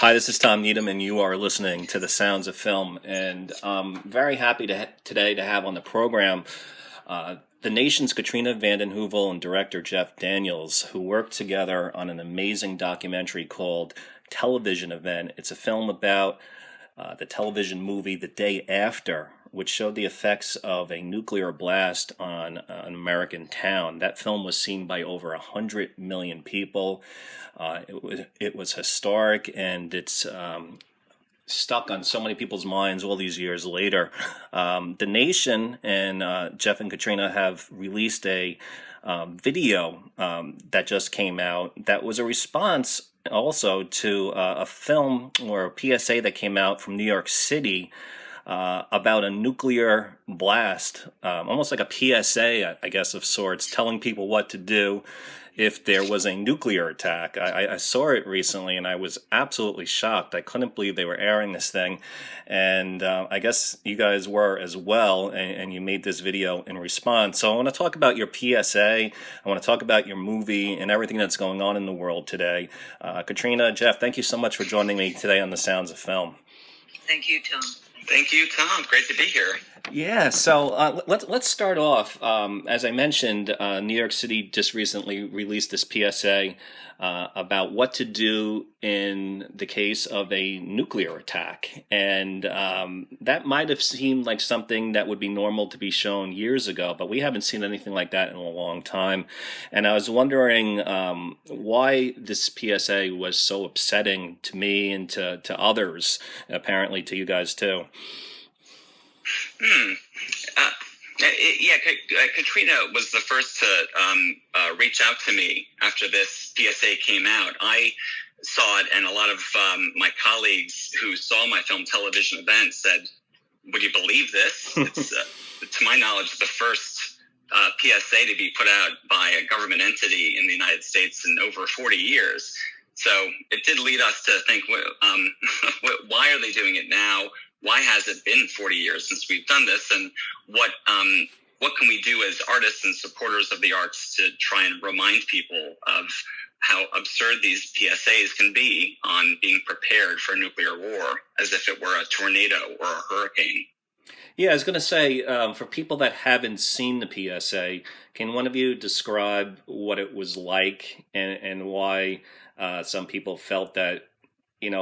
Hi, this is Tom Needham, and you are listening to The Sounds of Film. And I'm very happy today to have on the program the nation's Katrina Vanden Heuvel and director Jeff Daniels, who worked together on an amazing documentary called Television Event. It's a film about the television movie The Day After, which showed the effects of a nuclear blast on an American town. That film was seen by over 100 million people. It was historic, and it's stuck on so many people's minds all these years later. The Nation and Jeff and Katrina have released a video that just came out that was a response also to a film or a PSA that came out from New York City about a nuclear blast, almost like a PSA, I guess, of sorts, telling people what to do if there was a nuclear attack. I saw it recently, and I was absolutely shocked. I couldn't believe they were airing this thing, and I guess you guys were as well, and you made this video in response. So I want to talk about your PSA. I want to talk about your movie and everything that's going on in the world today. Katrina, Jeff, thank you so much for joining me today on The Sounds of Film. Thank you, Tom. Thank you, Tom. Great to be here. Yeah, so let's start off. As I mentioned, New York City just recently released this PSA about what to do in the case of a nuclear attack. And that might have seemed like something that would be normal to be shown years ago, but we haven't seen anything like that in a long time. And I was wondering why this PSA was so upsetting to me and to others, apparently to you guys too. Katrina was the first to reach out to me after this PSA came out. I saw it, and a lot of my colleagues who saw my film Television Event said, "Would you believe this?" It's, to my knowledge, the first PSA to be put out by a government entity in the United States in over 40 years. So it did lead us to think, why are they doing it now? Why has it been 40 years since we've done this? And what can we do as artists and supporters of the arts to try and remind people of how absurd these PSAs can be on being prepared for nuclear war as if it were a tornado or a hurricane? Yeah, I was going to say, for people that haven't seen the PSA, can one of you describe what it was like and why some people felt that,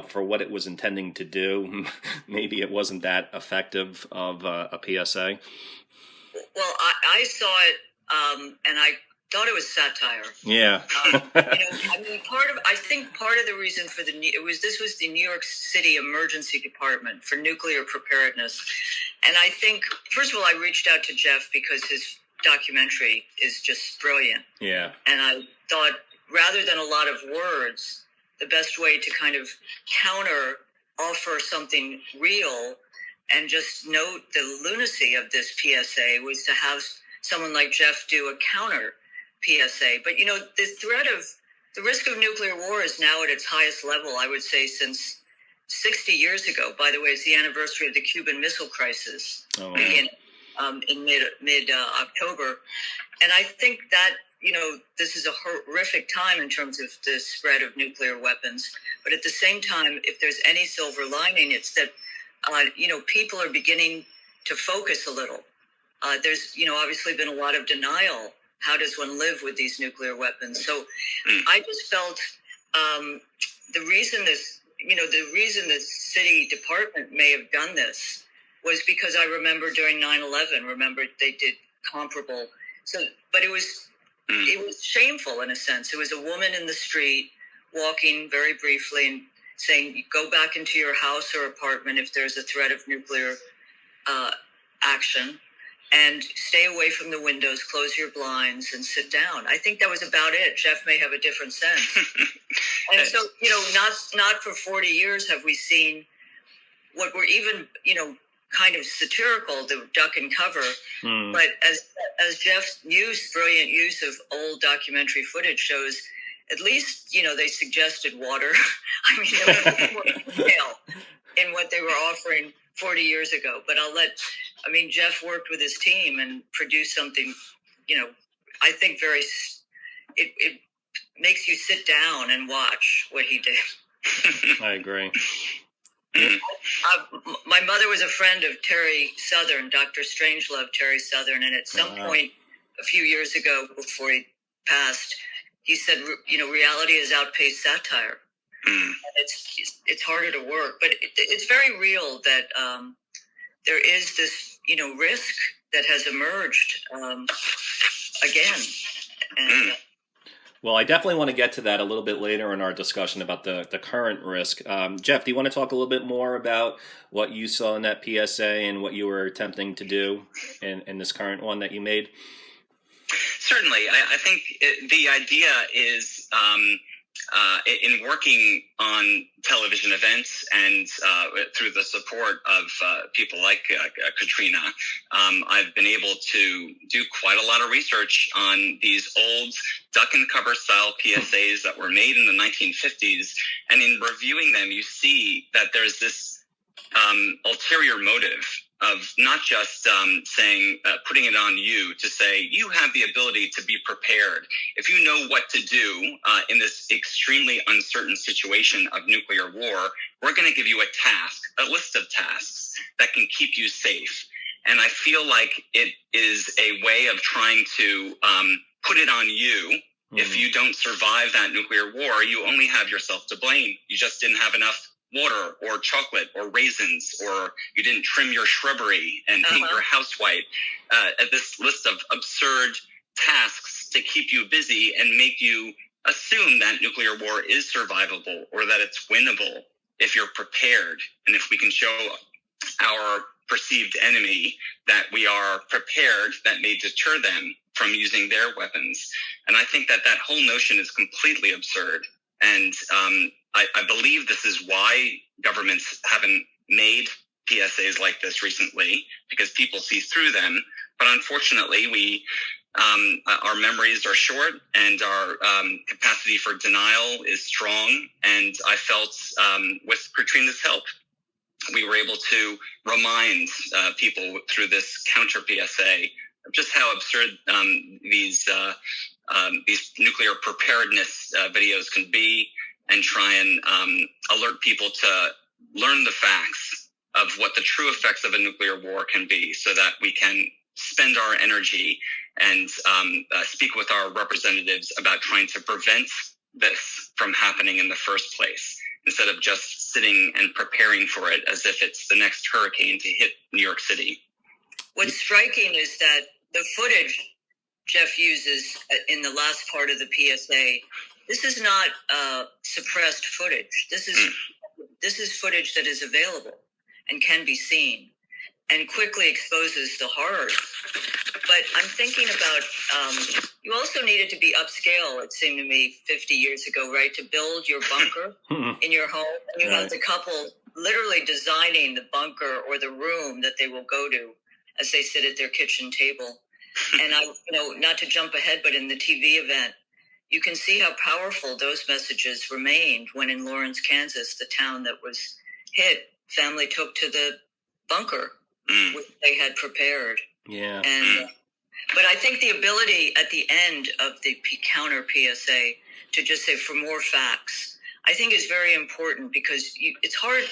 for what it was intending to do, maybe it wasn't that effective of a PSA? Well, I saw it, and I thought it was satire. Yeah. I think part of the reason for this was the New York City Emergency Department for Nuclear Preparedness. And I think, first of all, I reached out to Jeff because his documentary is just brilliant. Yeah. And I thought, rather than a lot of words, the best way to kind of offer something real and just note the lunacy of this PSA was to have someone like Jeff do a counter PSA. But, the risk of nuclear war is now at its highest level, I would say, since 60 years ago. By the way, it's the anniversary of the Cuban Missile Crisis in mid-October. And I think that, this is a horrific time in terms of the spread of nuclear weapons. But at the same time, if there's any silver lining, it's that, people are beginning to focus a little. There's, obviously been a lot of denial. How does one live with these nuclear weapons? So I just felt the reason the city department may have done this was because I remember during 9/11, they did comparable. But it was shameful in a sense. It was a woman in the street walking very briefly and saying, go back into your house or apartment if there's a threat of nuclear action, and stay away from the windows, close your blinds, and sit down. I think that was about it. Jeff may have a different sense. And so, not for 40 years have we seen what were even, kind of satirical, the duck and cover. But as Jeff's brilliant use of old documentary footage shows, at least, they suggested water. I mean, there was more detail in what they were offering 40 years ago. But Jeff worked with his team and produced something, I think it makes you sit down and watch what he did. I agree. My mother was a friend of Terry Southern, Dr. Strangelove Terry Southern, and at some point a few years ago before he passed, he said, reality has outpaced satire. And it's harder to work, but it's very real that there is this, risk that has emerged again. And, well, I definitely want to get to that a little bit later in our discussion about the current risk. Jeff, do you want to talk a little bit more about what you saw in that PSA and what you were attempting to do in this current one that you made? Certainly. I think the idea is in working on television events and through the support of people like Katrina, I've been able to do quite a lot of research on these old duck and cover style PSAs that were made in the 1950s. And in reviewing them, you see that there's this ulterior motive of not just saying, putting it on you to say, you have the ability to be prepared. If you know what to do in this extremely uncertain situation of nuclear war, we're going to give you a task, a list of tasks that can keep you safe. And I feel like it is a way of trying to put it on you. If you don't survive that nuclear war, you only have yourself to blame. You just didn't have enough water or chocolate or raisins, or you didn't trim your shrubbery and paint your house white. This list of absurd tasks to keep you busy and make you assume that nuclear war is survivable or that it's winnable if you're prepared. And if we can show our perceived enemy that we are prepared, that may deter them from using their weapons. And I think that whole notion is completely absurd. And I believe this is why governments haven't made PSAs like this recently, because people see through them. But unfortunately, our memories are short and our capacity for denial is strong. And I felt with Katrina's help, we were able to remind people through this counter PSA of just how absurd these nuclear preparedness videos can be, and try and alert people to learn the facts of what the true effects of a nuclear war can be, so that we can spend our energy and speak with our representatives about trying to prevent this from happening in the first place, instead of just sitting and preparing for it as if it's the next hurricane to hit New York City. What's striking is that the footage Jeff uses in the last part of the PSA, this is not suppressed footage. This is footage that is available and can be seen, and quickly exposes the horrors. But I'm thinking about, you also needed to be upscale, it seemed to me, 50 years ago, right? To build your bunker in your home. And you have the couple literally designing the bunker or the room that they will go to as they sit at their kitchen table. And not to jump ahead, but in the TV event, you can see how powerful those messages remained when in Lawrence, Kansas, the town that was hit, family took to the bunker, which they had prepared. Yeah. And but I think the ability at the end of the counter PSA to just say for more facts, I think is very important, because it's hard,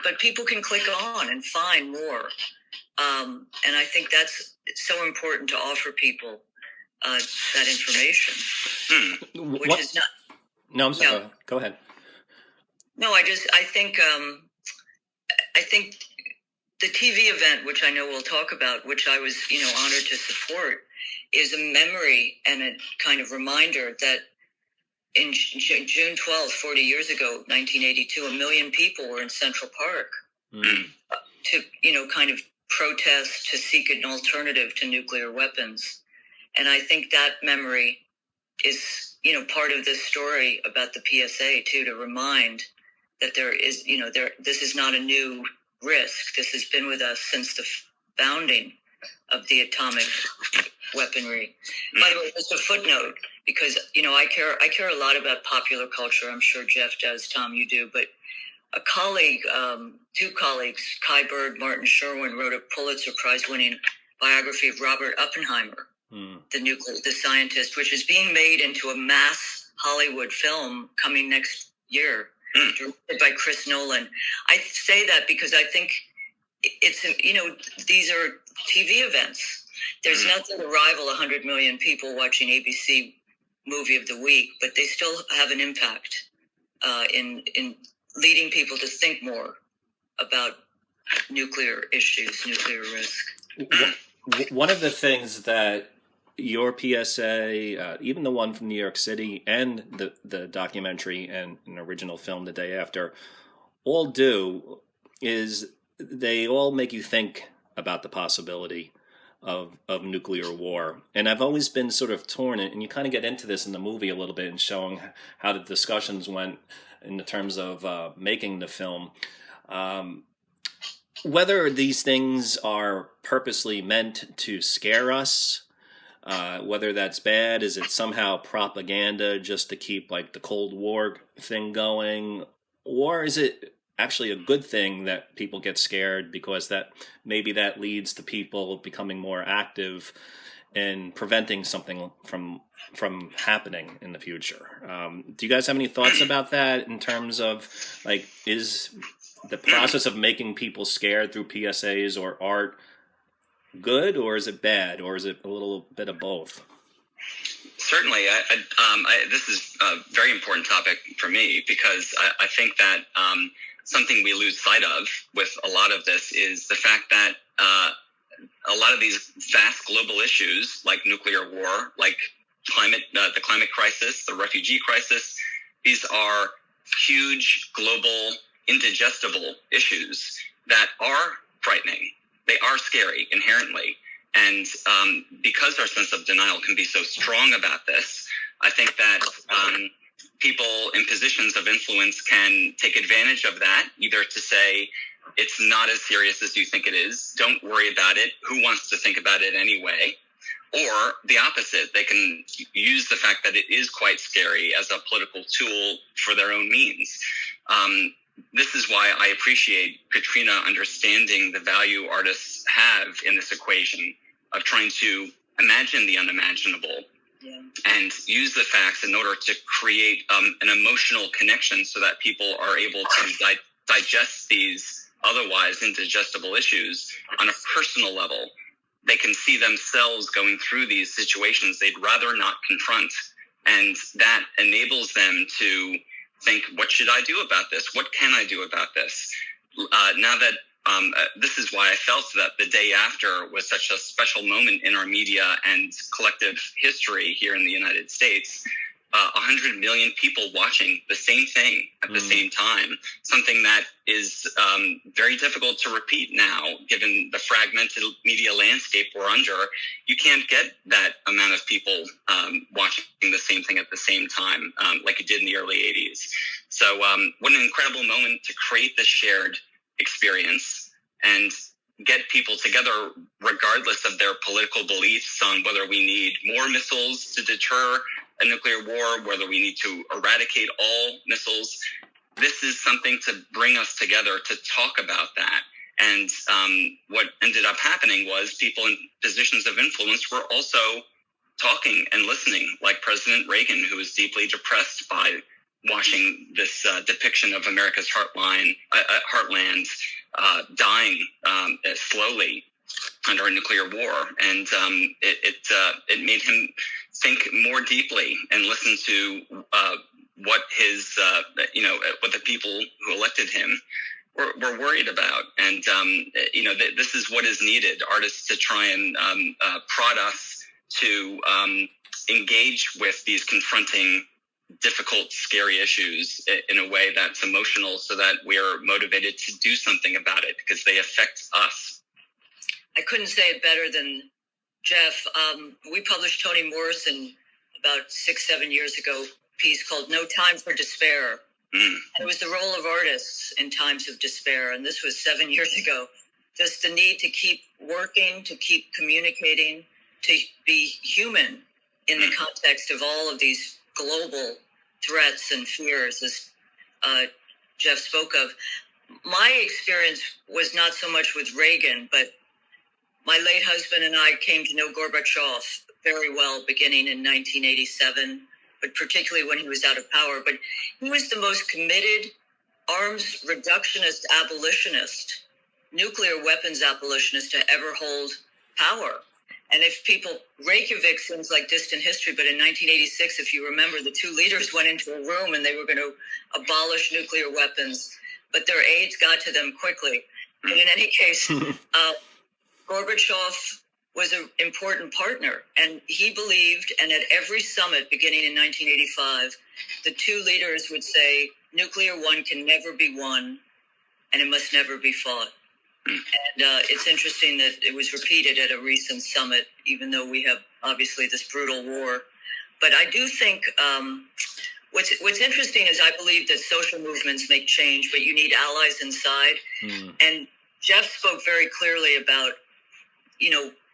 but people can click on and find more. And I think that's so important to offer people that information, which is not. No, I'm sorry. No. Go ahead. No, I think the TV event, which I know we'll talk about, which I was, honored to support, is a memory and a kind of reminder that in June 12th, 40 years ago, 1982, 1 million people were in Central Park to, kind of protest, to seek an alternative to nuclear weapons. And I think that memory is, part of this story about the PSA too, to remind that there is, this is not a new risk. This has been with us since the founding of the atomic weaponry. By the way, just a footnote, because, I care a lot about popular culture. I'm sure Jeff does, Tom, you do, but a colleague, two colleagues, Kai Bird, Martin Sherwin, wrote a Pulitzer Prize-winning biography of Robert Oppenheimer, the scientist, which is being made into a mass Hollywood film coming next year. directed by Chris Nolan. I say that because I think it's, these are TV events. There's nothing to rival 100 million people watching ABC Movie of the Week, but they still have an impact in leading people to think more about nuclear issues, nuclear risk. One of the things that your PSA, even the one from New York City and the documentary and an original film The Day After, all do is they all make you think about the possibility of nuclear war. And I've always been sort of torn, and you kind of get into this in the movie a little bit and showing how the discussions went in the terms of making the film. Whether these things are purposely meant to scare us, whether that's bad, is it somehow propaganda just to keep like the Cold War thing going, or is it actually a good thing that people get scared because that maybe that leads to people becoming more active in preventing something from happening in the future? Do you guys have any thoughts about that in terms of like, is the process of making people scared through PSAs or art good, or is it bad, or is it a little bit of both? Certainly. This is a very important topic for me because I think that something we lose sight of with a lot of this is the fact that a lot of these vast global issues like nuclear war, like the climate crisis, the refugee crisis, these are huge global indigestible issues that are frightening. They are scary inherently. And because our sense of denial can be so strong about this, I think that people in positions of influence can take advantage of that, either to say, it's not as serious as you think it is, don't worry about it, who wants to think about it anyway? Or the opposite, they can use the fact that it is quite scary as a political tool for their own means. This is why I appreciate Katrina understanding the value artists have in this equation of trying to imagine the unimaginable and use the facts in order to create an emotional connection so that people are able to digest these otherwise indigestible issues on a personal level. They can see themselves going through these situations they'd rather not confront, and that enables them to think, what should I do about this? What can I do about this? Now that this is why I felt that The Day After was such a special moment in our media and collective history here in the United States. 100 million people watching the same thing at the same time, something that is very difficult to repeat now, given the fragmented media landscape we're under. You can't get that amount of people watching the same thing at the same time like you did in the early 80s. So what an incredible moment to create this shared experience and get people together regardless of their political beliefs on whether we need more missiles to deter a nuclear war, whether we need to eradicate all missiles. This is something to bring us together to talk about that. And what ended up happening was people in positions of influence were also talking and listening, like President Reagan, who was deeply depressed by watching this depiction of America's heartland dying slowly under a nuclear war. And it made him think more deeply and listen to what his, what the people who elected him were worried about. And, this is what is needed, artists to try and prod us to engage with these confronting, difficult, scary issues in a way that's emotional so that we're motivated to do something about it because they affect us. I couldn't say it better than Jeff. We published Toni Morrison about 6-7 years ago, a piece called No Time for Despair. And it was the role of artists in times of despair. And this was 7 years ago. Just the need to keep working, to keep communicating, to be human in the context of all of these global threats and fears, as Jeff spoke of. My experience was not so much with Reagan, but my late husband and I came to know Gorbachev very well beginning in 1987, but particularly when he was out of power. But he was the most committed arms reductionist abolitionist, nuclear weapons abolitionist to ever hold power. And if people, Reykjavik seems like distant history, but in 1986, if you remember, the two leaders went into a room and they were going to abolish nuclear weapons, but their aides got to them quickly. But in any case, Gorbachev was an important partner, and he believed, and at every summit beginning in 1985, the two leaders would say, nuclear one can never be won, and it must never be fought. And it's interesting that it was repeated at a recent summit, even though we have obviously this brutal war. But I do think what's interesting is I believe that social movements make change, but you need allies inside. And Jeff spoke very clearly about,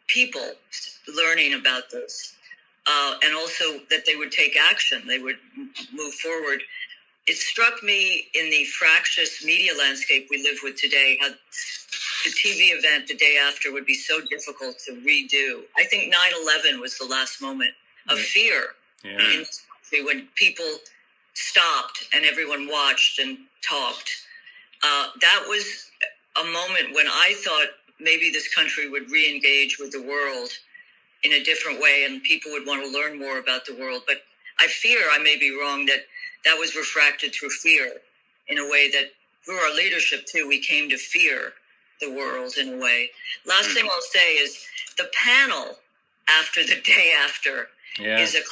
people learning about this, and also that they would take action, they would move forward. It struck me in the fractious media landscape we live with today, how the TV event the day after would be so difficult to redo. I think 9/11 was the last moment of fear in this country when people stopped and everyone watched and talked. That was a moment when I thought maybe this country would re-engage with the world in a different way and people would want to learn more about the world. But I fear, I may be wrong, that was refracted through fear in a way that through our leadership too, we came to fear the world in a way. Last thing I'll say is the panel after the day after is a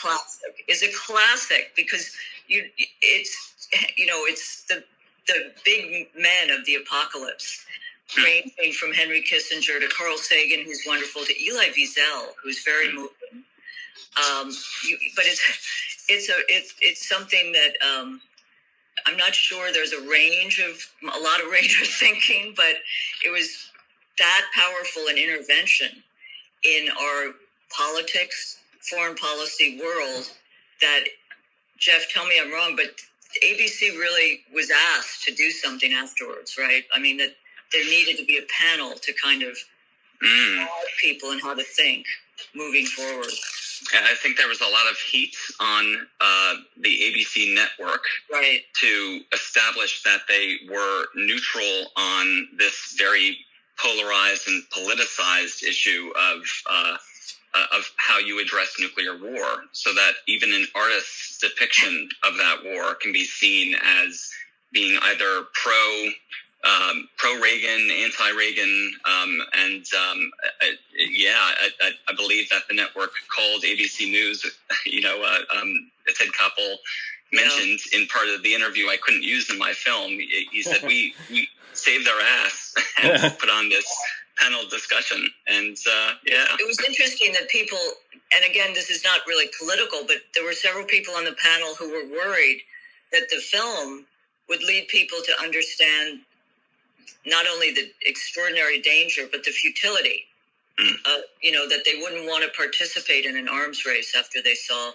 classic because it's the big men of the apocalypse, ranging from Henry Kissinger to Carl Sagan, who's wonderful, to Elie Wiesel, who's very moving. But it's something that I'm not sure there's a lot of range of thinking, but it was that powerful an intervention in our politics, foreign policy world that, Jeff, tell me I'm wrong, but ABC really was asked to do something afterwards, right? I mean, that there needed to be a panel to kind of guide people in how to think moving forward. I think there was a lot of heat on the ABC network to establish that they were neutral on this very polarized and politicized issue of how you address nuclear war, so that even an artist's depiction of that war can be seen as being either pro-Reagan, anti-Reagan, I believe that the network called ABC News, Ted Koppel mentioned in part of the interview I couldn't use in my film. He said, we saved our ass and put on this panel discussion. And it was interesting that people, and again, this is not really political, but there were several people on the panel who were worried that the film would lead people to understand not only the extraordinary danger, but the futility, that they wouldn't want to participate in an arms race after they saw.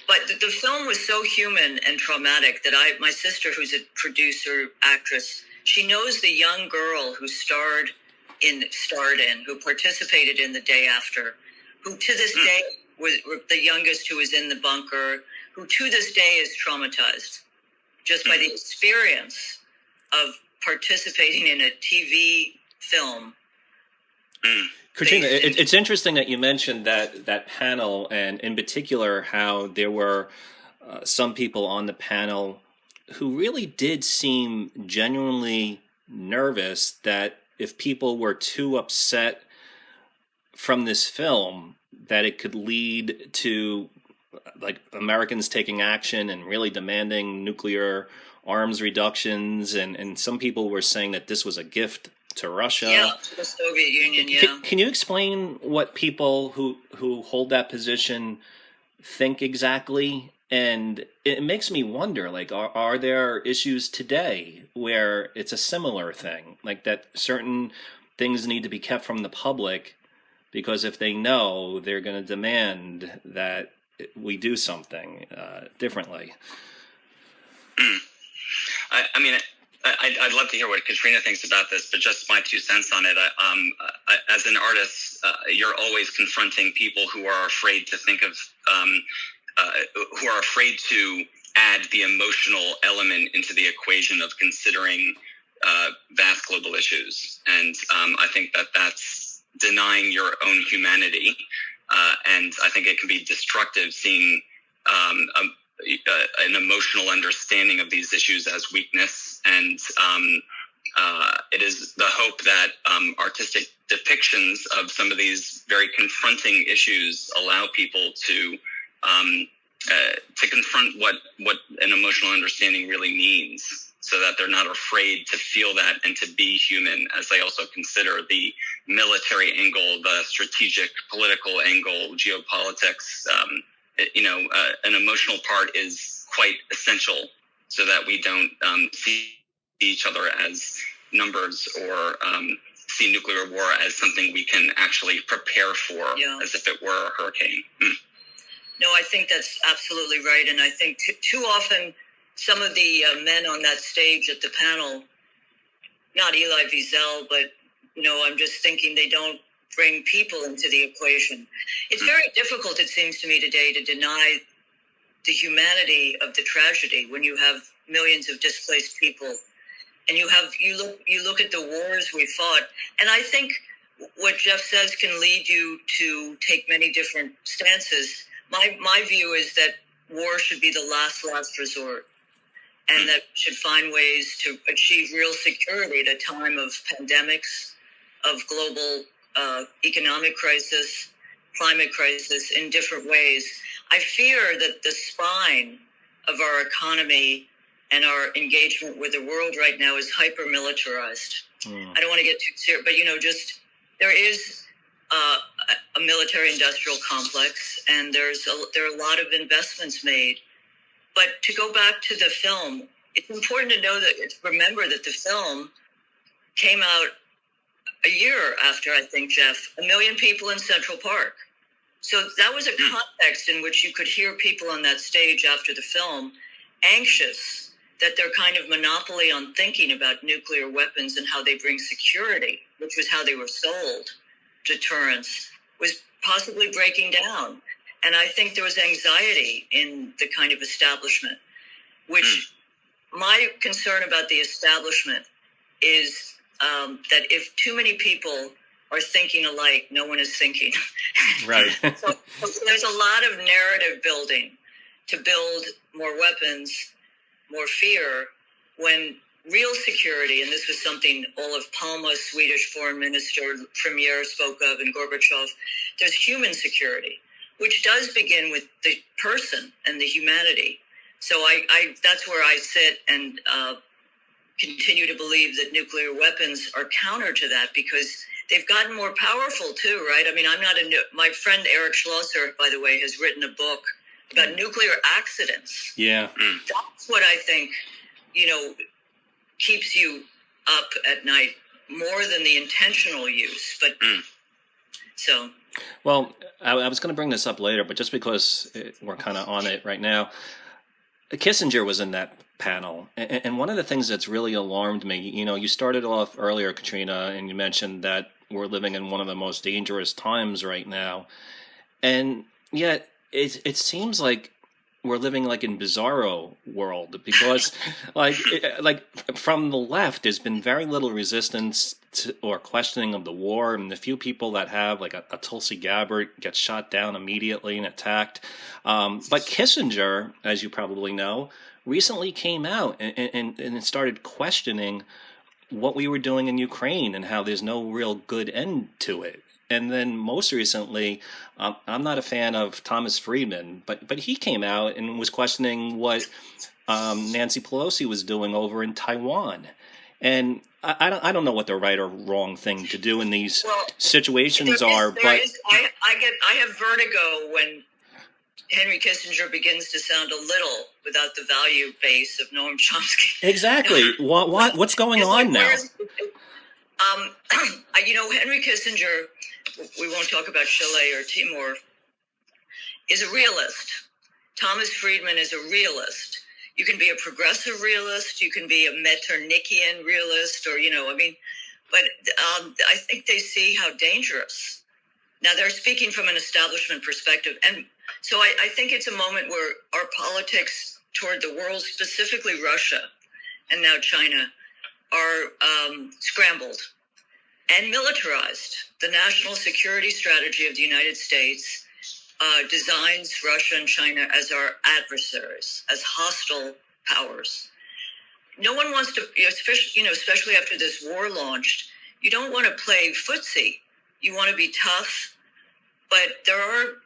But the film was so human and traumatic that my sister, who's a producer, actress, she knows the young girl who starred in, who participated in The Day After, who to this day was the youngest who was in the bunker, who to this day is traumatized just by the experience of participating in a TV film. Katrina, it's interesting that you mentioned that panel, and in particular how there were some people on the panel who really did seem genuinely nervous that if people were too upset from this film, that it could lead to like Americans taking action and really demanding nuclear arms reductions, and some people were saying that this was a gift to Russia. Yeah, to the Soviet Union, Can you explain what people who hold that position think exactly? And it makes me wonder, like, are there issues today where it's a similar thing, like that certain things need to be kept from the public because if they know, they're going to demand that we do something differently? I mean, I'd love to hear what Katrina thinks about this, but just my 2 cents on it. As an artist, you're always confronting people who are afraid to think of, who are afraid to add the emotional element into the equation of considering vast global issues. And I think that that's denying your own humanity. And I think it can be destructive seeing an emotional understanding of these issues as weakness. And it is the hope that artistic depictions of some of these very confronting issues allow people to confront what an emotional understanding really means, so that they're not afraid to feel that and to be human, as they also consider the military angle, the strategic political angle, geopolitics. An emotional part is quite essential, so that we don't see each other as numbers, or see nuclear war as something we can actually prepare for, as if it were a hurricane. No, I think that's absolutely right. And I think too often some of the men on that stage at the panel, not Elie Wiesel, but, I'm just thinking they don't bring people into the equation. It's very difficult, it seems to me today, to deny the humanity of the tragedy when you have millions of displaced people, and you look at the wars we fought. And I think what Jeff says can lead you to take many different stances. My view is that war should be the last resort, and that we should find ways to achieve real security at a time of pandemics, of global economic crisis, climate crisis, in different ways. I fear that the spine of our economy and our engagement with the world right now is hyper-militarized. I don't want to get too serious, but there is a military-industrial complex, and there are a lot of investments made. But to go back to the film, it's important to remember that the film came out a year after, I think, Jeff, 1 million people in Central Park. So that was a context in which you could hear people on that stage after the film anxious that their kind of monopoly on thinking about nuclear weapons and how they bring security, which was how they were sold, deterrence, was possibly breaking down. And I think there was anxiety in the kind of establishment, which my concern about the establishment is that if too many people are thinking alike, no one is thinking. Right. So there's a lot of narrative building to build more weapons, more fear, when real security, and this was something Olof Palme, Swedish foreign minister, premier, spoke of, and Gorbachev, there's human security, which does begin with the person and the humanity. So I that's where I sit and continue to believe that nuclear weapons are counter to that, because they've gotten more powerful too, right? I mean, my friend Eric Schlosser, by the way, has written a book about nuclear accidents. Yeah. That's what I think, keeps you up at night more than the intentional use. But so. Well, I was going to bring this up later, but just because we're kind of on it right now, Kissinger was in that panel. And one of the things that's really alarmed me, you started off earlier, Katrina, and you mentioned that we're living in one of the most dangerous times right now. And yet it seems like we're living like in bizarro world, because like from the left, there's been very little resistance to, or questioning of the war. And the few people that have, like a Tulsi Gabbard, gets shot down immediately and attacked. But Kissinger, as you probably know, recently came out and started questioning what we were doing in Ukraine and how there's no real good end to it. And then most recently, I'm not a fan of Thomas Friedman, but he came out and was questioning what Nancy Pelosi was doing over in Taiwan. And I don't know what the right or wrong thing to do in these situations are, but I have vertigo when Henry Kissinger begins to sound a little without the value base of Noam Chomsky. Exactly. What's going on now? Henry Kissinger, we won't talk about Chile or Timor, is a realist. Thomas Friedman is a realist. You can be a progressive realist, you can be a Metternickian realist, but I think they see how dangerous. Now, they're speaking from an establishment perspective. And so I think it's a moment where our politics toward the world, specifically Russia and now China, are scrambled and militarized. The national security strategy of the United States designs Russia and China as our adversaries, as hostile powers. No one wants to, especially after this war launched, you don't want to play footsie. You want to be tough, but there are,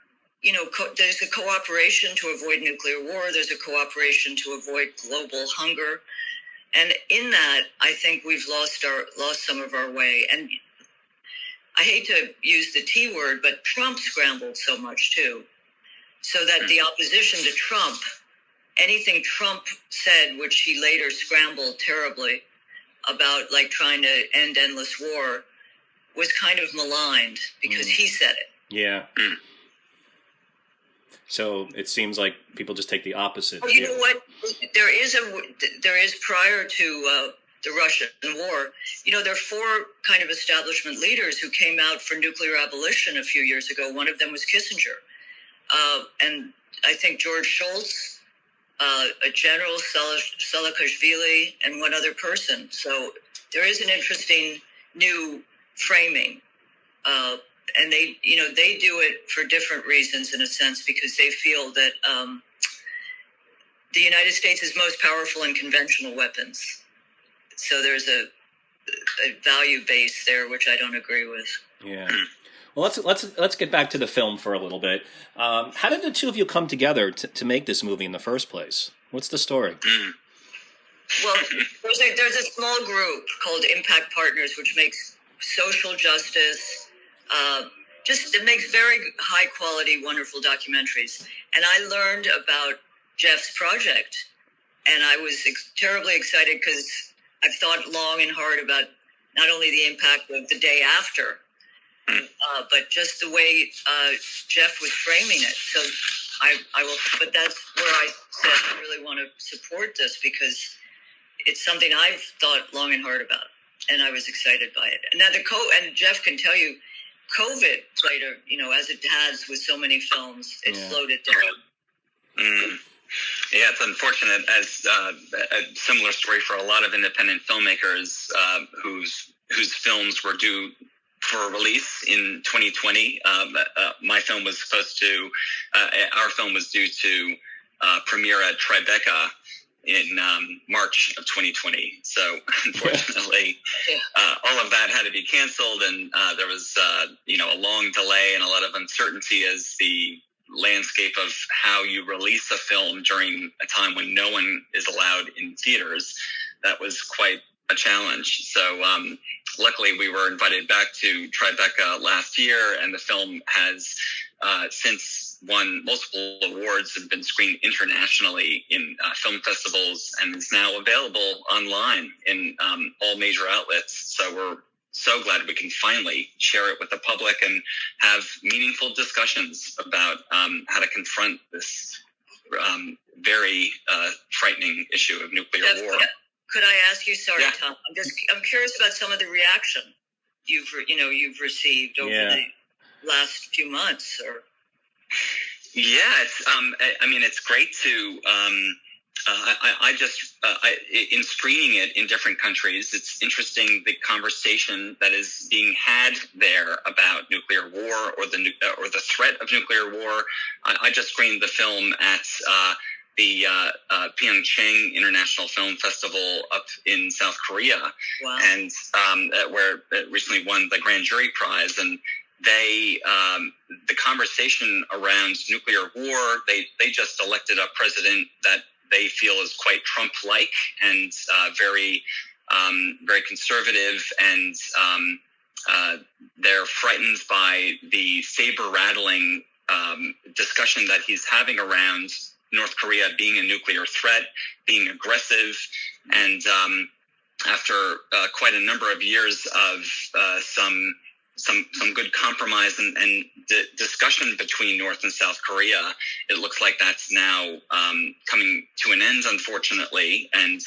there's a cooperation to avoid nuclear war. There's a cooperation to avoid global hunger. And in that, I think we've lost some of our way. And I hate to use the T word, but Trump scrambled so much too. So that the opposition to Trump, anything Trump said, which he later scrambled terribly about, like trying to end endless war, was kind of maligned because he said it. Yeah. So it seems like people just take the opposite Well, view. you know what? There is prior to the Russian war, there are four kind of establishment leaders who came out for nuclear abolition a few years ago. One of them was Kissinger. And I think George Shultz, a general, Saakashvili, and one other person. So there is an interesting new framing. And they do it for different reasons, in a sense, because they feel that the United States is most powerful in conventional weapons. So there's a value base there, which I don't agree with. Yeah. Well, let's get back to the film for a little bit. How did the two of you come together to make this movie in the first place? What's the story? Well, there's a small group called Impact Partners, which makes social justice. It makes very high quality, wonderful documentaries. And I learned about Jeff's project, and I was terribly excited because I've thought long and hard about not only the impact of the day after, but just the way Jeff was framing it. So I will, but that's where I said I really want to support this because it's something I've thought long and hard about, and I was excited by it. And now and Jeff can tell you, COVID played as it has with so many films, it slowed it down. Yeah, it's unfortunate, as a similar story for a lot of independent filmmakers whose films were due for release in 2020. My film was our film was due to premiere at Tribeca in March of 2020. So unfortunately, all of that had to be canceled, and there was a long delay and a lot of uncertainty as the landscape of how you release a film during a time when no one is allowed in theaters. That was quite a challenge. So luckily we were invited back to Tribeca last year, and the film has since won multiple awards and been screened internationally in film festivals, and is now available online in all major outlets. So we're so glad we can finally share it with the public and have meaningful discussions about how to confront this very frightening issue of nuclear war. Could I ask you, sorry, Tom, I'm curious about some of the reaction you've received over the last few months, or. Yeah, it's great to. In screening it in different countries, it's interesting the conversation that is being had there about nuclear war or the threat of nuclear war. I just screened the film at the Pyeongchang International Film Festival up in South Korea, and where it recently won the Grand Jury Prize. And the conversation around nuclear war, they just elected a president that they feel is quite Trump-like and very conservative, and they're frightened by the saber-rattling discussion that he's having around North Korea being a nuclear threat, being aggressive, and after quite a number of years of some good compromise and discussion between North and South Korea, it looks like that's now coming to an end, unfortunately, and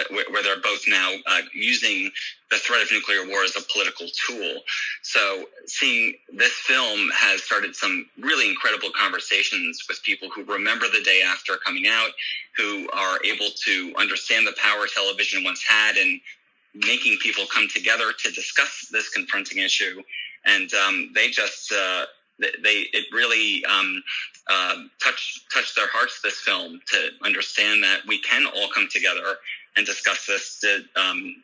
where they're both now using the threat of nuclear war as a political tool. So seeing this film has started some really incredible conversations with people who remember the day after coming out, who are able to understand the power television once had in making people come together to discuss this confronting issue. And it really touched their hearts, this film, to understand that we can all come together and discuss this,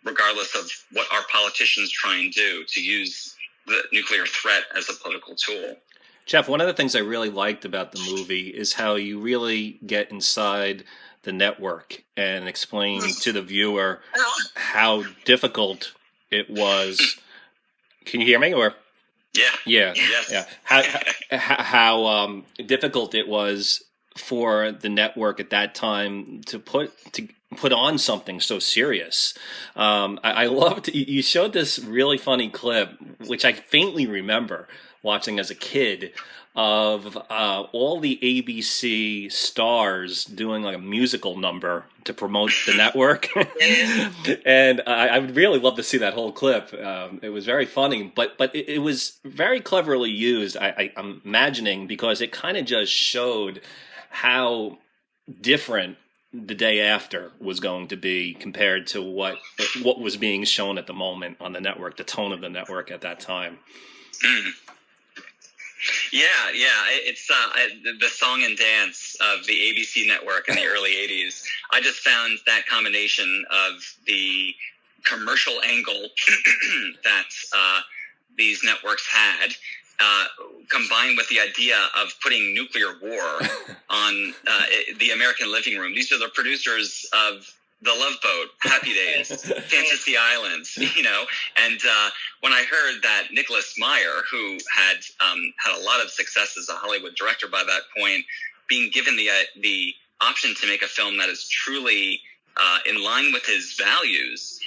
regardless of what our politicians try and do to use the nuclear threat as a political tool. Jeff, one of the things I really liked about the movie is how you really get inside the network and explain to the viewer how difficult it was. Can you hear me? Or yeah. How difficult it was for the network at that time to put on something so serious. I loved, you showed this really funny clip, which I faintly remember watching as a kid, of all the ABC stars doing like a musical number to promote the network. And I would really love to see that whole clip. It was very funny, but it was very cleverly used, I'm imagining, because it kind of just showed how different the day after was going to be compared to what was being shown at the moment on the network, the tone of the network at that time. Yeah, it's the song and dance of the ABC network in the early 80s. I just found that combination of the commercial angle that these networks had, combined with the idea of putting nuclear war on the American living room. These are the producers of The Love Boat, Happy Days, Fantasy Islands, and when I heard that Nicholas Meyer, who had a lot of success as a Hollywood director by that point, being given the option to make a film that is truly in line with his values,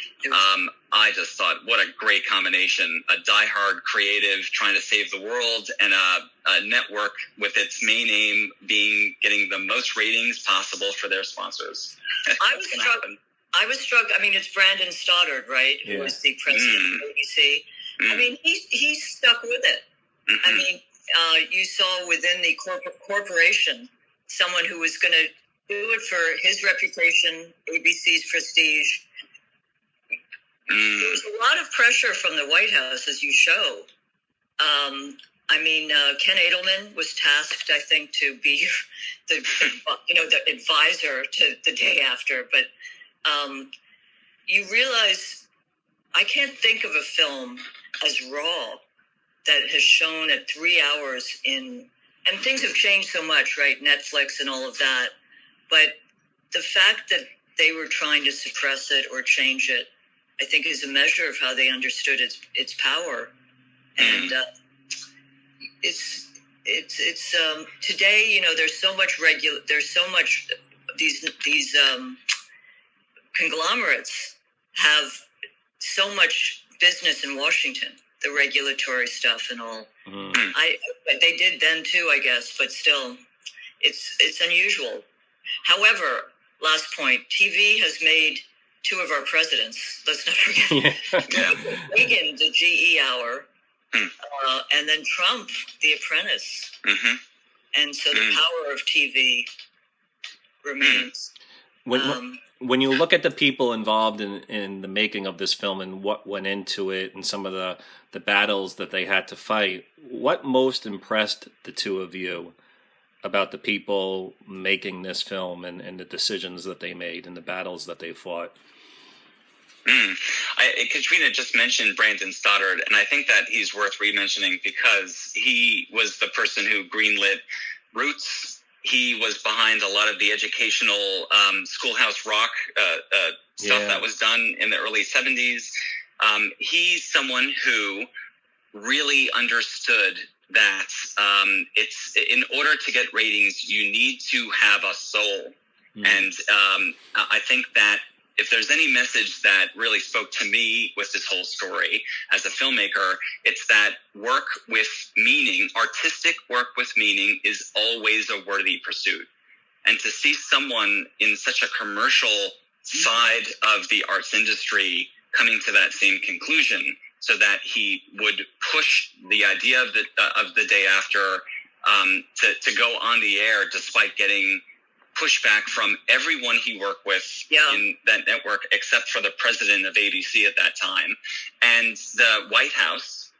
I just thought, what a great combination. A diehard creative trying to save the world, and a network with its main aim being getting the most ratings possible for their sponsors. I was struck. I mean, it's Brandon Stoddard, right? Yeah. Who was the president of ABC. I mean, he stuck with it. I mean, you saw within the corporation someone who was going to do it for his reputation, ABC's prestige. There was a lot of pressure from the White House, as you show. I mean, Ken Edelman was tasked, I think, to be the advisor to the day after. But you realize, I can't think of a film as raw that has shown at 3 hours and things have changed so much, right? Netflix and all of that. But the fact that they were trying to suppress it or change it, I think, is a measure of how they understood its power. And it's today, there's so much these conglomerates have so much business in Washington, the regulatory stuff and all. But they did then too, I guess, but still it's unusual. However, last point, TV has made two of our presidents. Let's not forget Reagan, the GE hour, and then Trump, The Apprentice. And so the power of TV remains. When you look at the people involved in the making of this film and what went into it and some of the battles that they had to fight, what most impressed the two of you about the people making this film and the decisions that they made and the battles that they fought? Katrina just mentioned Brandon Stoddard, and I think that he's worth re-mentioning because he was the person who greenlit Roots. He was behind a lot of the educational Schoolhouse Rock stuff that was done in the early 70s. He's someone who really understood that it's in order to get ratings, you need to have a soul. And I think that if there's any message that really spoke to me with this whole story as a filmmaker, it's that work with meaning, artistic work with meaning, is always a worthy pursuit. And to see someone in such a commercial side of the arts industry coming to that same conclusion, so that he would push the idea of the day after to go on the air, despite getting pushback from everyone he worked with in that network, except for the president of ABC at that time, and the White House,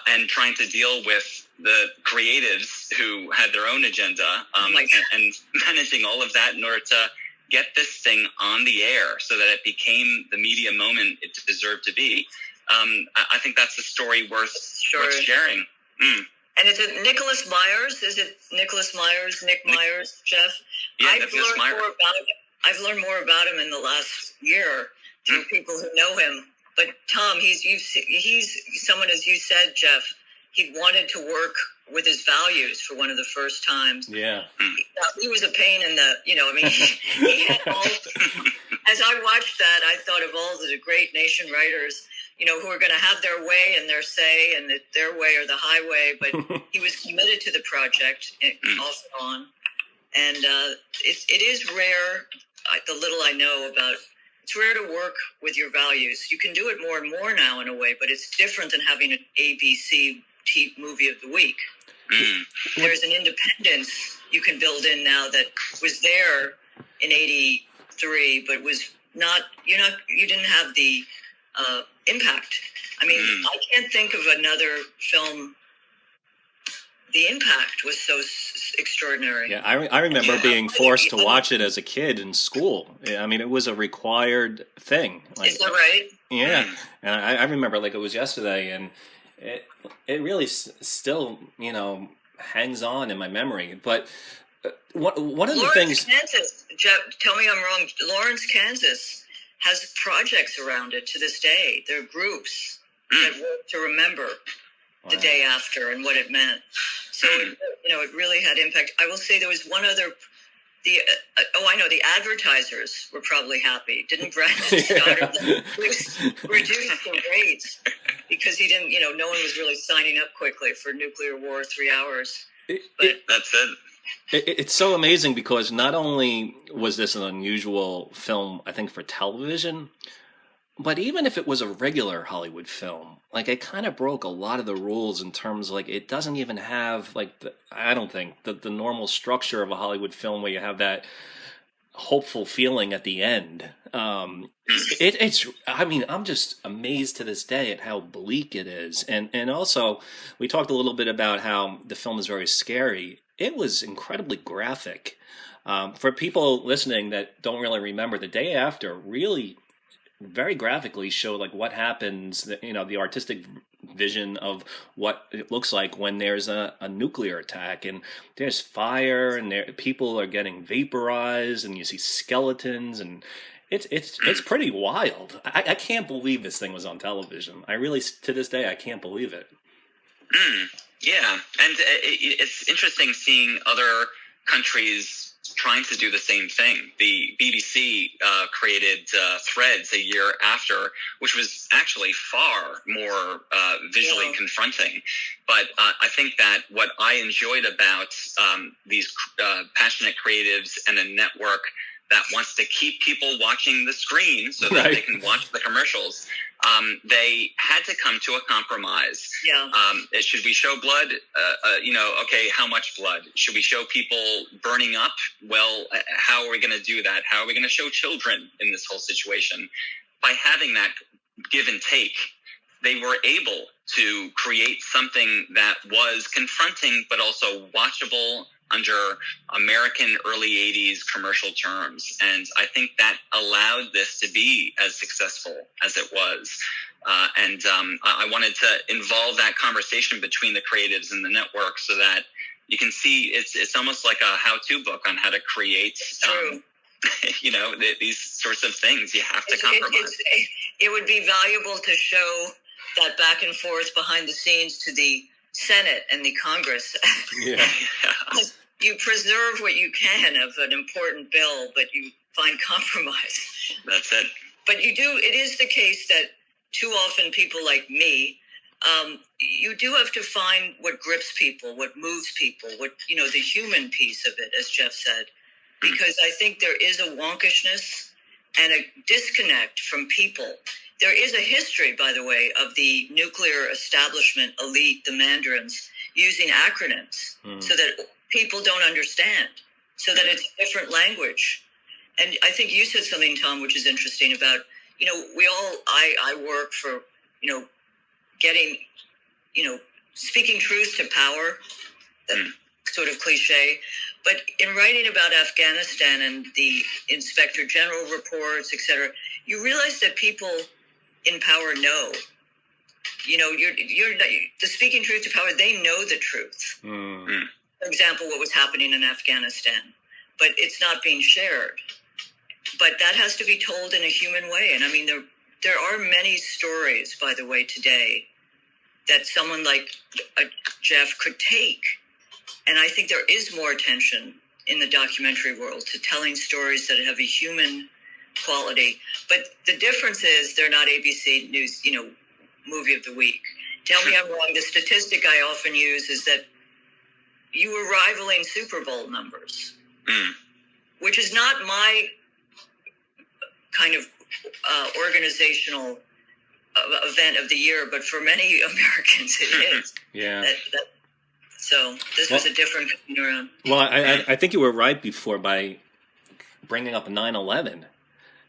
and trying to deal with the creatives who had their own agenda, and managing all of that in order to get this thing on the air so that it became the media moment it deserved to be. I think that's a story worth sharing. And is it Nicholas Myers? Is it Nicholas Myers, Nick Myers, Jeff? Yeah, I've learned more about him in the last year through people who know him. But Tom, he's someone, as you said, Jeff, he wanted to work with his values for one of the first times. Yeah. He was a pain in the, he had all, as I watched that, I thought of all the great nation writers, who are going to have their way and their say, and their way or the highway, but he was committed to the project off and on. And it is rare, the little I know about, it's rare to work with your values. You can do it more and more now in a way, but it's different than having an ABC movie of the week. There's an independence you can build in now that was there in 83, but was not, you didn't have the impact. I mean, I can't think of another film. The impact was so extraordinary. Yeah, I remember being forced to watch it as a kid in school. I mean, it was a required thing. Is that right? Yeah, and I remember like it was yesterday, and it really still, hangs on in my memory. But one of the things... Kansas, Jeff, tell me I'm wrong. Lawrence, Kansas has projects around it to this day. There are groups that work to remember the day after and what it meant. So, it really had impact. I will say there was one other, I know, the advertisers were probably happy. Didn't Brandon Stoddard reduce the rates because he didn't, no one was really signing up quickly for nuclear war 3 hours. That's it. It's so amazing because not only was this an unusual film, I think, for television, but even if it was a regular Hollywood film, like it kind of broke a lot of the rules in terms like it doesn't even have I don't think the normal structure of a Hollywood film where you have that hopeful feeling at the end. It's I mean, I'm just amazed to this day at how bleak it is. And also we talked a little bit about how the film is very scary. It was incredibly graphic. For people listening that don't really remember, the day after really very graphically show like what happens, the artistic vision of what it looks like when there's a nuclear attack, and there's fire and people are getting vaporized and you see skeletons, and it's pretty wild. I can't believe this thing was on television. I really, to this day, I can't believe it. Yeah, and it's interesting seeing other countries trying to do the same thing. The BBC created Threads a year after, which was actually far more visually confronting. But I think that what I enjoyed about these passionate creatives and a network that wants to keep people watching the screen so that they can watch the commercials, they had to come to a compromise. Should we show blood? Okay, how much blood? Should we show people burning up? Well, how are we going to do that? How are we going to show children in this whole situation? By having that give and take, they were able to create something that was confronting but also watchable under American early 80s commercial terms. And I think that allowed this to be as successful as it was. I wanted to involve that conversation between the creatives and the network so that you can see it's almost like a how-to book on how to create, these sorts of things. You have to compromise. It would be valuable to show that back and forth behind the scenes to the Senate and the Congress. You preserve what you can of an important bill, but you find compromise. That's it. But it is the case that too often people like me, you do have to find what grips people, what moves people, the human piece of it, as Jeff said. Because I think there is a wonkishness and a disconnect from people there is a history, by the way, of the nuclear establishment elite, the mandarins, using acronyms so that people don't understand, so that it's a different language. And I think you said something, Tom, which is interesting about, I work for, getting, speaking truth to power, that sort of cliche. But in writing about Afghanistan and the Inspector General reports, et cetera, you realize that people in power know. You're the speaking truth to power. They know the truth. For example, what was happening in Afghanistan, but it's not being shared. But that has to be told in a human way. And I mean, there are many stories, by the way, today that someone like Jeff could take. And I think there is more attention in the documentary world to telling stories that have a human quality. But the difference is they're not ABC News, movie of the week. Tell me I'm wrong. The statistic I often use is that you were rivaling Super Bowl numbers, which is not my kind of organizational event of the year, but for many Americans it is. Yeah. So this was a different around. Well, I think you were right before by bringing up 9/11.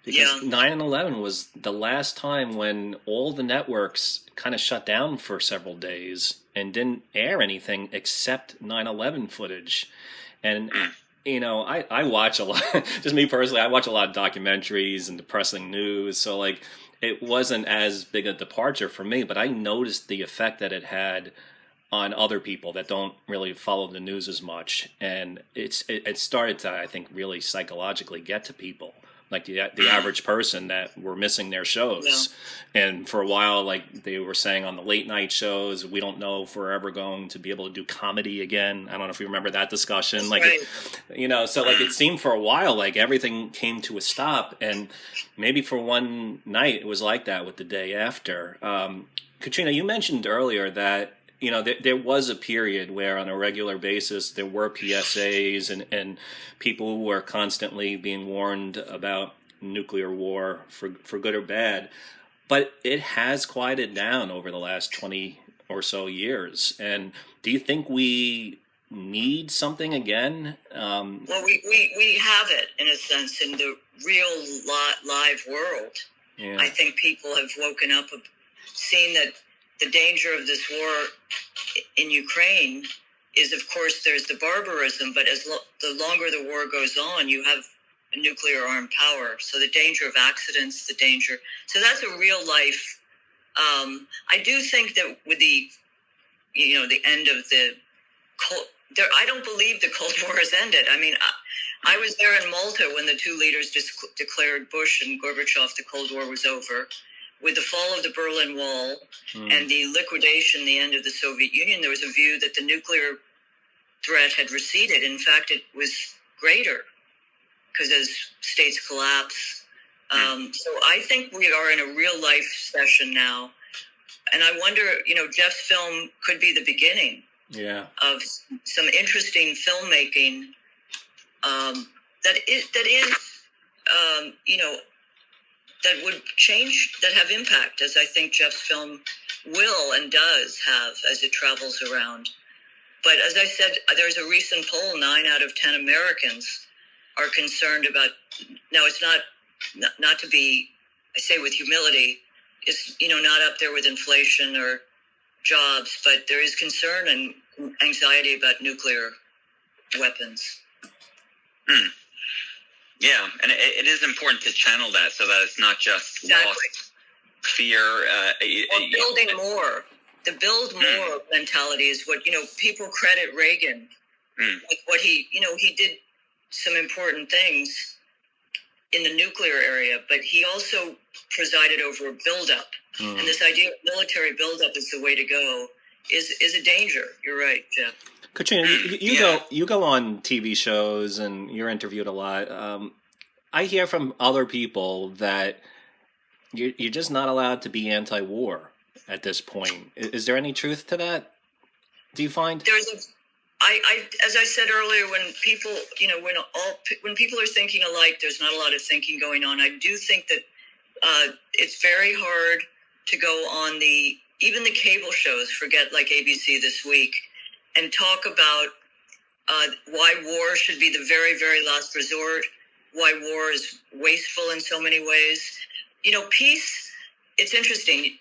Because 9/11 was the last time when all the networks kind of shut down for several days and didn't air anything except 9/11 footage. And, I watch a lot, just me personally, I watch a lot of documentaries and depressing news. So, like, it wasn't as big a departure for me, but I noticed the effect that it had on other people that don't really follow the news as much. And it started to, I think, really psychologically get to people. Like the average person that were missing their shows. Yeah. And for a while, like they were saying on the late night shows, we don't know if we're ever going to be able to do comedy again. I don't know if you remember that discussion. Like, right. So like it seemed for a while like everything came to a stop. And maybe for one night it was like that with the day after. Katrina, you mentioned earlier that there was a period where on a regular basis there were PSAs and people who were constantly being warned about nuclear war for good or bad. But it has quieted down over the last 20 or so years. And do you think we need something again? Well, we have it, in a sense, in the real live world. Yeah. I think people have woken up, seen that the danger of this war in Ukraine is, of course, there's the barbarism, but the longer the war goes on, you have a nuclear armed power. So the danger of accidents, so that's a real life. I do think that with the end of the Cold, I don't believe the Cold War has ended. I mean, I was there in Malta when the two leaders declared, Bush and Gorbachev, the Cold War was over. With the fall of the Berlin Wall and the liquidation, the end of the Soviet Union, there was a view that the nuclear threat had receded. In fact, it was greater because as states collapse. So I think we are in a real life session now. And I wonder, Jeff's film could be the beginning of some interesting filmmaking that would change, that have impact, as I think Jeff's film will and does have as it travels around. But as I said, there's a recent poll, 9 out of 10 Americans are concerned about, now it's not to be, I say with humility, it's, not up there with inflation or jobs, but there is concern and anxiety about nuclear weapons. Yeah, and it is important to channel that so that it's not just lost fear. Or building more. The build more mentality is what, people credit Reagan with what he did some important things in the nuclear area, but he also presided over a buildup. And this idea of military buildup is the way to go is a danger. You're right, Jeff. Katrina, you go on TV shows and you're interviewed a lot. I hear from other people that you're just not allowed to be anti-war at this point. Is there any truth to that? Do you find? As I said earlier, when people, when people are thinking alike, there's not a lot of thinking going on. I do think that it's very hard to go on even the cable shows, forget like ABC This Week, and talk about why war should be the very, very last resort, why war is wasteful in so many ways. Peace, it's interesting.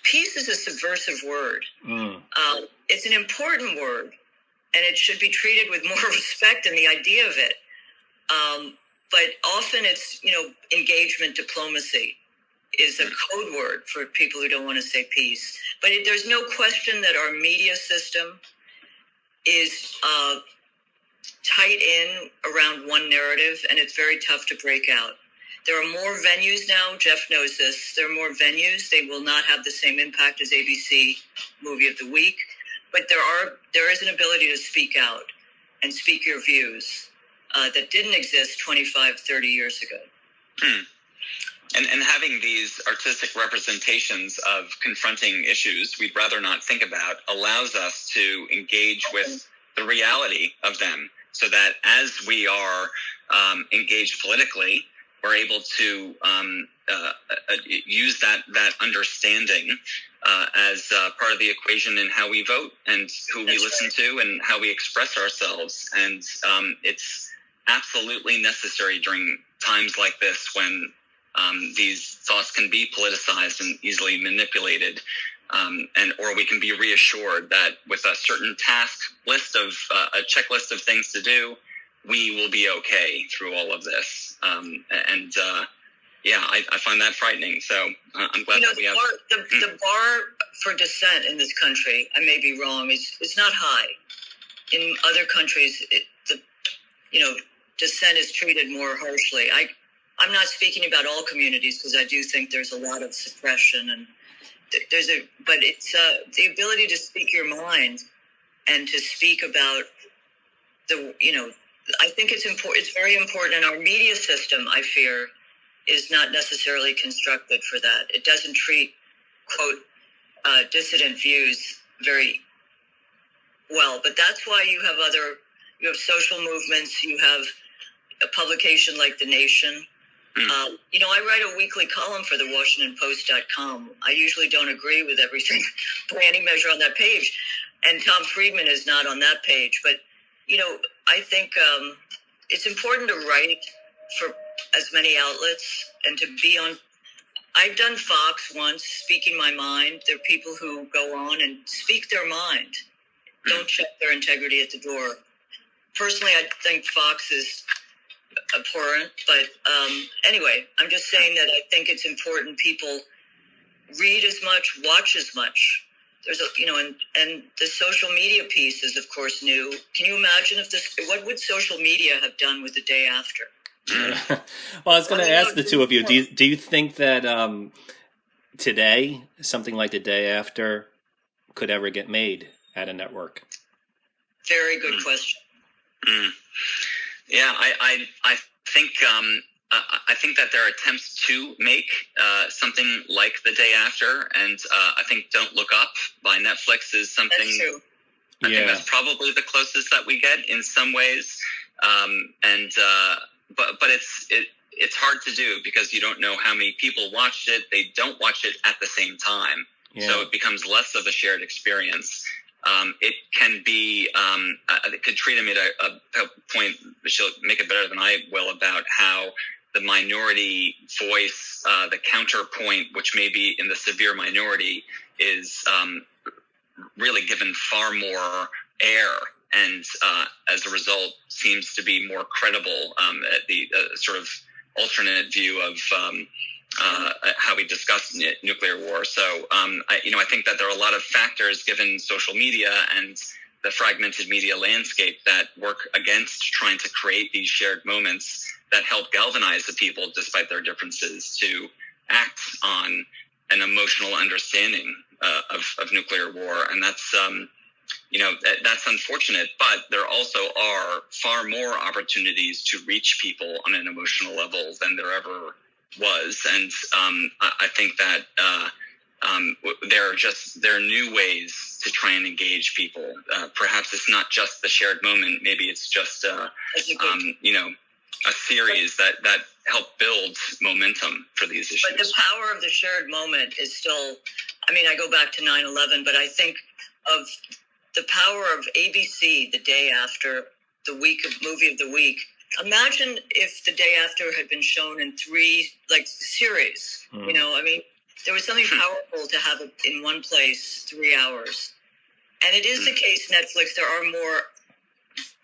Peace is a subversive word. It's an important word, and it should be treated with more respect in the idea of it. But often it's, engagement diplomacy is a code word for people who don't want to say peace. But there's no question that our media system is tight in around one narrative, and it's very tough to break out. There are more venues now. Jeff knows this. There are more venues. They will not have the same impact as ABC Movie of the Week, but there is an ability to speak out and speak your views that didn't exist 25, 30 years ago. And having these artistic representations of confronting issues we'd rather not think about allows us to engage with the reality of them, so that as we are engaged politically, we're able to use that understanding as part of the equation in how we vote and who we listen to and how we express ourselves. And it's absolutely necessary during times like this when these thoughts can be politicized and easily manipulated, or we can be reassured that with a certain task list of a checklist of things to do, we will be okay through all of this. I find that frightening. So I'm glad that we have the bar for dissent in this country. I may be wrong. It's not high. In other countries, dissent is treated more harshly. I'm not speaking about all communities because I do think there's a lot of suppression and but it's the ability to speak your mind and to speak about I think it's important. It's very important, and our media system, I fear, is not necessarily constructed for that. It doesn't treat, quote, dissident views very well. But that's why you have social movements. You have a publication like The Nation. I write a weekly column for the WashingtonPost.com. I usually don't agree with everything by any measure on that page, and Tom Friedman is not on that page. But I think it's important to write for as many outlets and to be on. I've done Fox once, speaking my mind. There are people who go on and speak their mind, don't check their integrity at the door. Personally, I think Fox is abhorrent, but anyway, I'm just saying that I think it's important people read as much, watch as much. There's and the social media piece is of course new. Can you imagine what would social media have done with The Day After? Well, I was going to ask the two of you, do you think that today something like The Day After could ever get made at a network? Very good question. Yeah, I think that there are attempts to make something like The Day After, and I think Don't Look Up by Netflix is something. That's true. I think that's probably the closest that we get in some ways, but it's hard to do because you don't know how many people watched it. They don't watch it at the same time, so it becomes less of a shared experience. It can be, I think Katrina made a point, she'll make it better than I will, about how the minority voice, the counterpoint, which may be in the severe minority, is really given far more air and as a result seems to be more credible, the sort of alternate view of how we discuss nuclear war. So, I think that there are a lot of factors given social media and the fragmented media landscape that work against trying to create these shared moments that help galvanize the people despite their differences to act on an emotional understanding of nuclear war. And that's, that's unfortunate, but there also are far more opportunities to reach people on an emotional level than there ever was. And I think that there are new ways to try and engage people. Perhaps it's not just the shared moment. Maybe it's just, a series that help build momentum for these issues. But the power of the shared moment is still, I mean, I go back to 9/11, but I think of the power of ABC the day after the week of movie of the week. Imagine if the day after had been shown in 3 series. You know, I mean, there was something powerful to have it in one place, 3 hours. And it is the case, Netflix, there are more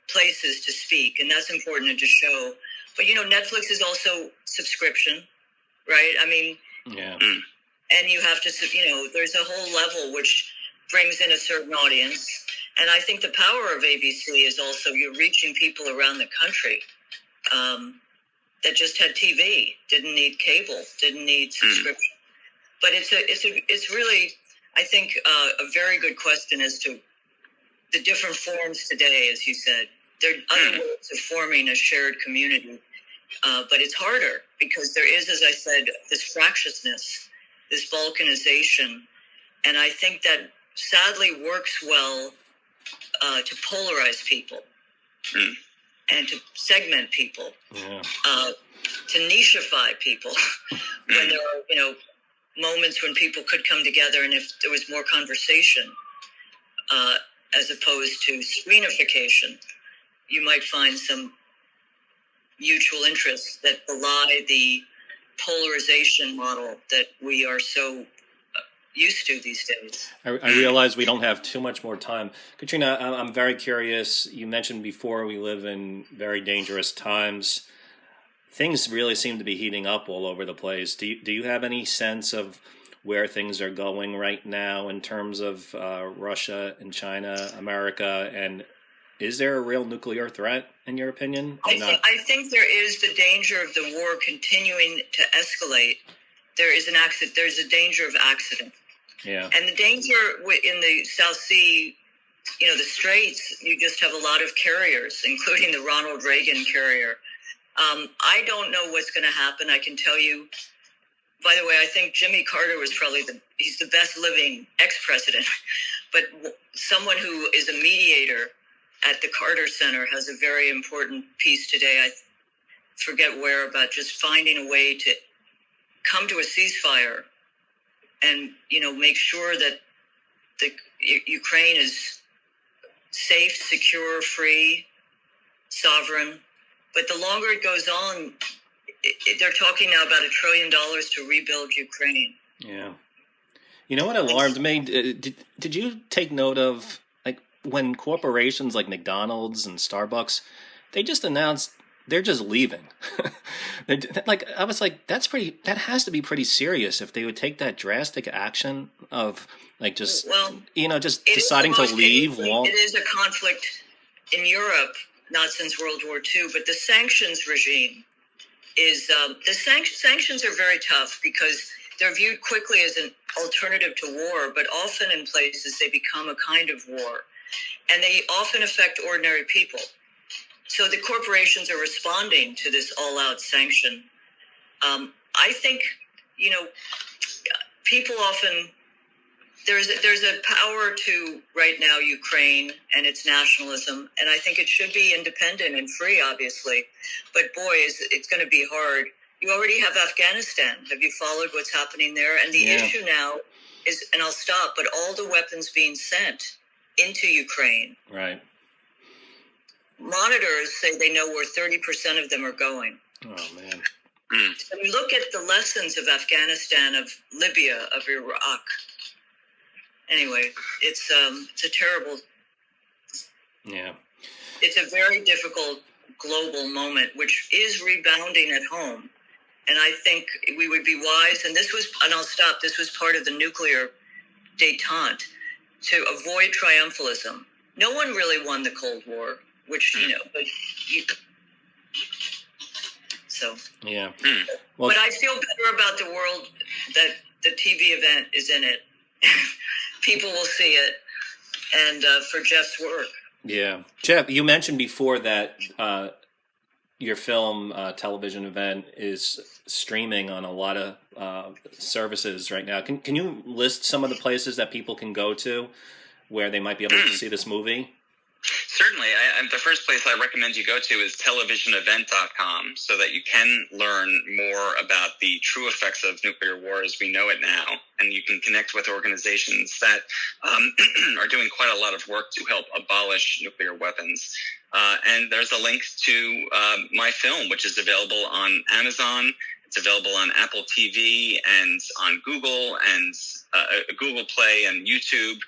places to speak, and that's important to show. But, you know, Netflix is also subscription, right? I mean, and you have to, you know, there's a whole level which brings in a certain audience. And I think the power of ABC is also you're reaching people around the country that just had TV, didn't need cable, didn't need subscription. But it's really, I think, a very good question as to the different forms today, as you said. There are other ways of forming a shared community, but it's harder because there is, as I said, this fractiousness, this balkanization, and I think that sadly works well to polarize people and to segment people, to nicheify people when there are, you know, moments when people could come together and if there was more conversation as opposed to screenification, you might find some mutual interests that belie the polarization model that we are so used to these days. I realize we don't have too much more time. Katrina, I'm very curious. You mentioned before we live in very dangerous times. Things really seem to be heating up all over the place. Do you have any sense of where things are going right now in terms of Russia and China, America, and is there a real nuclear threat in your opinion? I think there is the danger of the war continuing to escalate. There's a danger of accident. Yeah. And the danger in the South Sea, you know, the Straits, you just have a lot of carriers, including the Ronald Reagan carrier. I don't know what's going to happen. I can tell you, by the way, I think Jimmy Carter was probably he's the best living ex-president, but someone who is a mediator at the Carter Center has a very important piece today. I forget where, about just finding a way to come to a ceasefire and, you know, make sure that the Ukraine is safe, secure, free, sovereign. But the longer it goes on, they're talking now about $1 trillion to rebuild Ukraine. Yeah. You know what alarmed me? Did you take note of, like, when corporations like McDonald's and Starbucks, they just announced they're just leaving. Like, I was like, that has to be pretty serious if they would take that drastic action of, like, just, just deciding to leave. It is a conflict in Europe, not since World War II, but the sanctions regime is, sanctions are very tough because they're viewed quickly as an alternative to war, but often in places they become a kind of war, and they often affect ordinary people. So the corporations are responding to this all-out sanction. I think, you know, people often, there's a power to, right now, Ukraine and its nationalism, and I think it should be independent and free, obviously. But boy, it's going to be hard. You already have Afghanistan. Have you followed what's happening there? And the issue now is, and I'll stop, but all the weapons being sent into Ukraine. Right. Monitors say they know where 30% of them are going. Oh, man. So we look at the lessons of Afghanistan, of Libya, of Iraq. Anyway, it's a terrible. Yeah. It's a very difficult global moment, which is rebounding at home. And I think we would be wise, and I'll stop, this was part of the nuclear détente, to avoid triumphalism. No one really won the Cold War, which, you know, so. Yeah. Well, but I feel better about the world that the TV event is in it. People will see it, and for Jeff's work. Yeah. Jeff, you mentioned before that your film television event is streaming on a lot of services right now. Can you list some of the places that people can go to where they might be able to see this movie? Certainly. The first place I recommend you go to is televisionevent.com so that you can learn more about the true effects of nuclear war as we know it now. And you can connect with organizations that are doing quite a lot of work to help abolish nuclear weapons. And there's a link to my film, which is available on Amazon. It's available on Apple TV and on Google and Google Play and YouTube.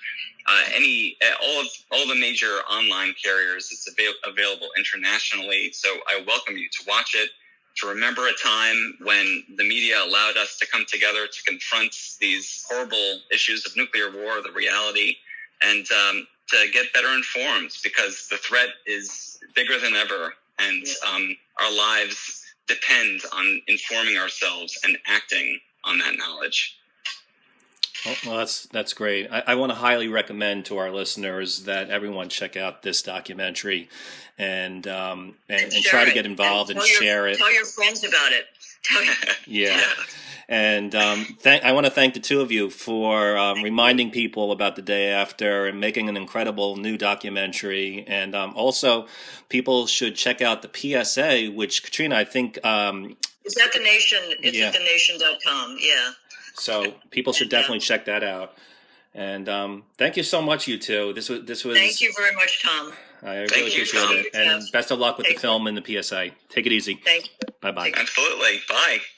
All the major online carriers. It's available internationally. So I welcome you to watch it, to remember a time when the media allowed us to come together to confront these horrible issues of nuclear war, the reality, and to get better informed, because the threat is bigger than ever, and our lives depend on informing ourselves and acting on that knowledge. Well, that's great. I want to highly recommend to our listeners that everyone check out this documentary and try to get involved and share it. Tell your friends about it. Yeah. And I want to thank the two of you for reminding people about the day after and making an incredible new documentary. And also, people should check out the PSA, which, Katrina, I think... Is that The Nation? It's at thenation.com, yeah. So people should definitely check that out. And thank you so much, you two. This was. Thank you very much, Tom. I really appreciate it. And best of luck with the film and the PSA. Take it easy. Thank you. Bye-bye. Absolutely. Bye.